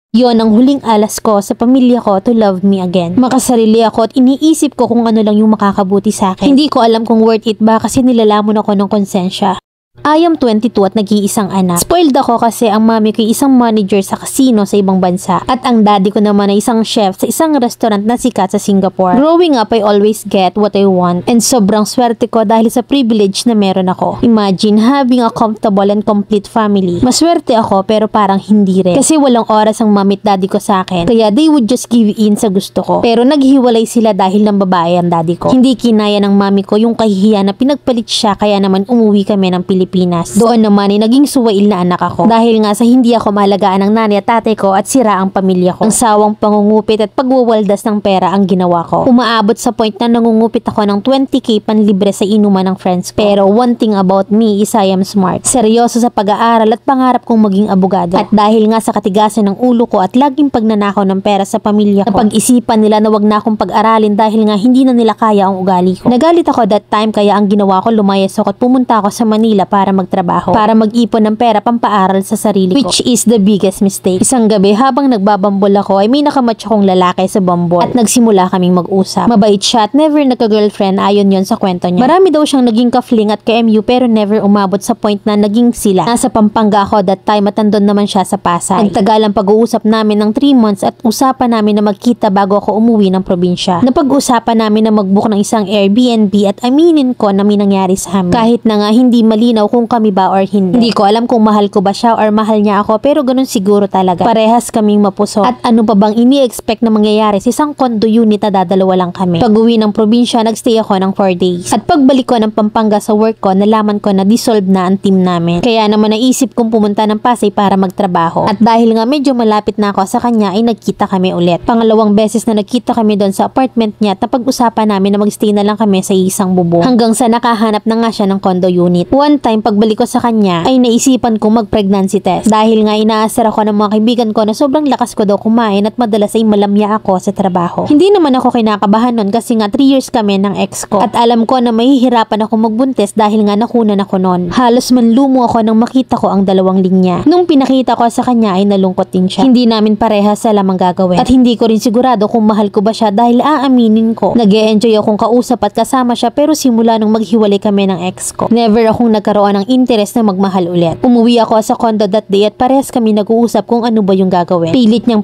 Yon ang huling alas ko sa pamilya ko to love me again. Makasarili ako at iniisip ko kung ano lang yung makakabuti sa akin. Hindi ko alam kung worth it ba kasi nilalamon ako ng konsensya. I am 22 at nag-iisang anak. Spoiled ako kasi ang mami ko ay isang manager sa casino sa ibang bansa. At ang daddy ko naman ay isang chef sa isang restaurant na sikat sa Singapore. Growing up, I always get what I want. And sobrang swerte ko dahil sa privilege na meron ako. Imagine having a comfortable and complete family. Maswerte ako pero parang hindi rin. Kasi walang oras ang mami at daddy ko sa akin. Kaya they would just give in sa gusto ko. Pero naghiwalay sila dahil ng babae ang daddy ko. Hindi kinaya ng mami ko yung kahihiyan na pinagpalit siya kaya naman umuwi kami ng Pilipinas. Doon naman ay naging suwail na anak ako. Dahil nga sa hindi ako malagaan ng nanay at tatay ko at sira ang pamilya ko. Ang sawang pangungupit at pagwawaldas ng pera ang ginawa ko. Umaabot sa point na nangungupit ako ng 20k panlibre sa inuman ng friends ko. Pero one thing about me is I am smart. Seryoso sa pag-aaral at pangarap kong maging abogado. At dahil nga sa katigasan ng ulo ko at laging pagnanakaw ng pera sa pamilya ko, napag-isipan nila na wag na akong pag-aralin dahil nga hindi na nila kaya ang ugali ko. Nagalit ako that time kaya ang ginawa ko lumayas ako at pumunta ako sa Manila para magtrabaho, para mag-ipon ng pera pampaaral sa sarili ko, which is the biggest mistake. Isang gabi habang nagbabambol ako ay may nakamatch akong lalaki sa bambol at nagsimula kaming mag-usap. Mabait siya at never nagka-girlfriend ayon yon sa kwento niya. Marami daw siyang naging ka-fling at ka-MU pero never umabot sa point na naging sila. Nasa Pampanga ako that time at andun naman siya sa Pasay. Nagtagal ang pag-uusap namin ng 3 months at usapan namin na magkita bago ako umuwi ng probinsya. Napag-usapan namin na mag-book ng isang Airbnb at aminin ko na may nangyari sa amin. Kahit na nga hindi malinaw kung kami ba or hindi. Hindi ko alam kung mahal ko ba siya or mahal niya ako pero ganun siguro talaga. Parehas kaming mapuso. At ano pa bang ini-expect na mangyayari sa isang condo unit na dadalawa lang kami. Pag-uwi ng probinsya, nagstay ako ng 4 days. At pagbalik ko ng Pampanga sa work ko, nalaman ko na dissolve na ang team namin. Kaya naman naisip kong pumunta ng Pasay para magtrabaho. At dahil nga medyo malapit na ako sa kanya ay nagkita kami ulit. Pangalawang beses na nagkita kami doon sa apartment niya at napag-usapan namin na magstay na lang kami sa isang bubong. Hanggang sa nakahanap na nga siya ng condo unit. One time pagbalik ko sa kanya ay naisipan kong mag-pregnancy test. Dahil nga inaasar ako ng mga kaibigan ko na sobrang lakas ko daw kumain at madalas ay malamya ako sa trabaho. Hindi naman ako kinakabahan nun kasi nga 3 years kami ng ex ko. At alam ko na mahihirapan ako magbuntis dahil nga nakunan ako nun. Halos manlumo ako nang makita ko ang dalawang linya. Nung pinakita ko sa kanya ay nalungkot din siya. Hindi namin parehas sa lamang gagawin. At hindi ko rin sigurado kung mahal ko ba siya dahil aaminin ko. Nag-e-enjoy akong kausap at kasama siya pero simula nung maghiwalay kami ng ex ko, never akong nagkaroon ng interest na magmahal ulit. Umuwi ako sa condo that day at parehas kami nag-uusap kung ano ba yung gagawin. Pilit niyang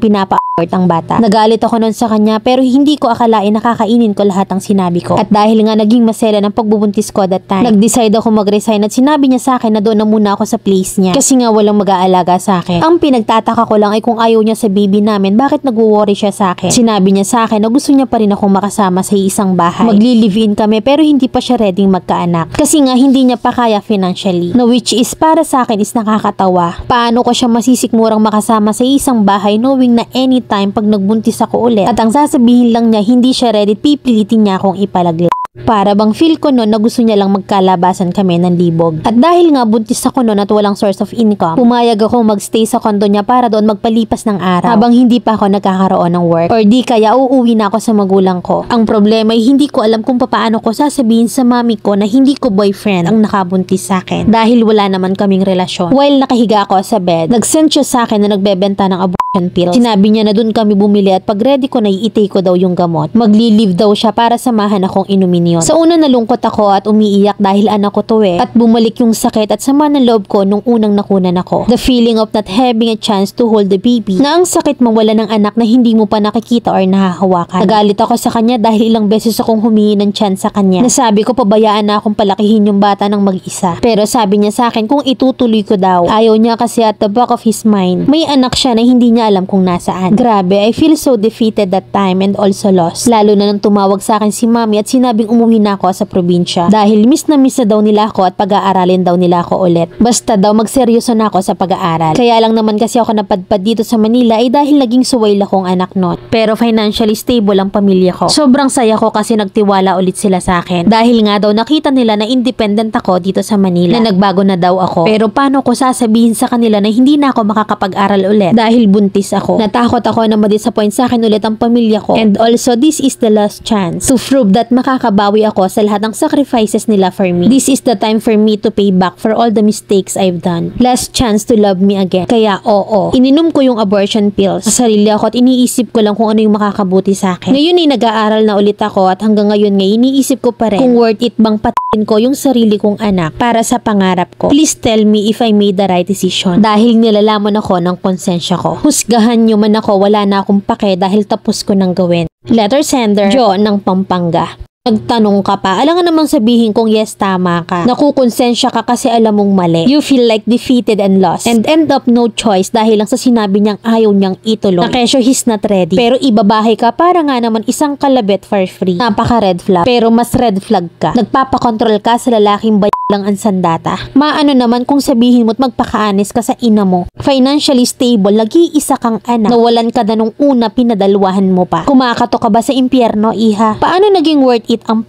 ang bata. Nagalit ako nun sa kanya pero hindi ko akalain nakakainin ko lahat ng sinabi ko. At dahil nga naging masela ng pagbubuntis ko that time, nag-decide ako mag-resign at sinabi niya sa akin na doon na muna ako sa place niya. Kasi nga walang mag-aalaga sa akin. Ang pinagtataka ko lang ay kung ayaw niya sa baby namin, bakit nag-worry siya sa akin? Sinabi niya sa akin na gusto niya pa rin akong makasama sa isang bahay. Magli-live-in kami pero hindi pa siya ready magkaanak. Kasi nga hindi niya pa kaya financially. Na which is para sa akin is nakakatawa. Paano ko siya masisikmurang makasama sa isang bahay knowing na anytime pag nagbuntis ako ulit at ang sasabihin lang niya hindi siya ready, pipilitin niya akong ipalagla. Para bang feel ko noon na gusto niya lang magkalabasan kami ng libog. At dahil nga buntis ako noon at walang source of income, pumayag ako magstay sa kondo niya para doon magpalipas ng araw habang hindi pa ako nagkakaroon ng work. Or di kaya uuwi na ako sa magulang ko. Ang problema ay hindi ko alam kung paano ko sasabihin sa mami ko na hindi ko boyfriend ang nakabuntis sa akin dahil wala naman kaming relasyon. While nakahiga ako sa bed, nag-send siya sa akin na nagbebenta ng abortion pills. Sinabi niya na doon kami bumili at pag ready ko na iitay ko daw yung gamot. Magli-leave daw siya para samahan akong inumin yun. Sa una nalungkot ako at umiiyak dahil anak ko to At bumalik yung sakit at sama ng loob ko nung unang nakunan ako. The feeling of not having a chance to hold the baby. Na ang sakit mawala ng anak na hindi mo pa nakikita or nahahawakan. Nagalit ako sa kanya dahil ilang beses akong humingi ng chance sa kanya. Nasabi ko pabayaan na akong palakihin yung bata ng mag-isa. Pero sabi niya sa akin kung itutuloy ko daw. Ayaw niya kasi at the back of his mind, may anak siya na hindi niya alam kung nasaan. Grabe, I feel so defeated that time and also lost. Lalo na nang tumawag sa akin si mami at sinabing umuwi na ako sa probinsya dahil miss na daw nila ako at pag-aaralin daw nila ako ulit. Basta daw magseryoso na ako sa pag-aaral. Kaya lang naman kasi ako napadpad dito sa Manila ay dahil naging suwail akong anak nun. Pero financially stable ang pamilya ko. Sobrang saya ko kasi nagtiwala ulit sila sa akin. Dahil nga daw nakita nila na independent ako dito sa Manila. Na nagbago na daw ako. Pero paano ko sasabihin sa kanila na hindi na ako makakapag-aral ulit dahil buntis buntis ako. Natakot ako na ma-disappoint sa akin ulit ang pamilya ko. And also, this is the last chance to prove that makakabawi ako sa lahat ng sacrifices nila for me. This is the time for me to pay back for all the mistakes I've done. Last chance to love me again. Kaya oo, ininom ko yung abortion pills sa sarili ako at iniisip ko lang kung ano yung makakabuti sa akin. Ngayon ay nag-aaral na ulit ako at hanggang ngayon iniisip ko pa rin kung worth it bang patin ko yung sarili kong anak para sa pangarap ko. Please tell me if I made the right decision. Dahil nilalaman ako ng konsensya ko. Husgahan nyo man ako, wala na akong pake dahil tapos ko nang gawin. Letter sender, Jo ng Pampanga. Nagtanong ka pa, alam nga namang sabihin kung yes, tama ka. Nakukonsensya ka kasi alam mong mali. You feel like defeated and lost. And end up no choice dahil lang sa sinabi niyang ayaw niyang ituloy. Na kesyo he's not ready. Pero ibabahay ka para nga naman isang kalabit for free. Napaka red flag. Pero mas red flag ka. Nagpapakontrol ka sa lalaking lang ang sandata. Maano naman kung sabihin mo't magpakaanis ka sa ina mo. Financially stable, nag-iisa kang anak. Nawalan ka na nung una, pinadalwahan mo pa. Kumakato ka ba sa impyerno, iha? Paano naging worth it ang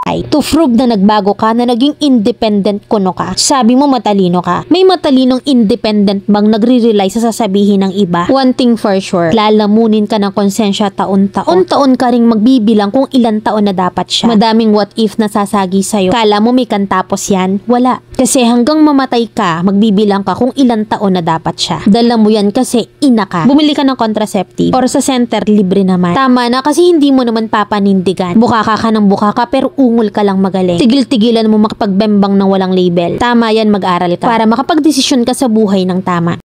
to prove na nagbago ka, na naging independent kuno ka? Sabi mo matalino ka. May matalinong independent bang nagre-rely sa sasabihin ng iba? One thing for sure, lalamunin ka ng konsensya taon-taon. Taon ka ring magbibilang kung ilang taon na dapat siya. Madaming what if na sasagi sa'yo. Kala mo may kantapos yan? Wala. Kasi hanggang mamatay ka, magbibilang ka kung ilang taon na dapat siya. Dala mo yan kasi ina ka. Bumili ka ng contraceptive or sa center, libre naman. Tama na kasi hindi mo naman papanindigan. Bukaka ka ng bukaka pero ungol ka lang magaling. Tigil-tigilan mo makapagbembang ng walang label. Tama yan, mag-aral ka para makapagdesisyon ka sa buhay ng tama.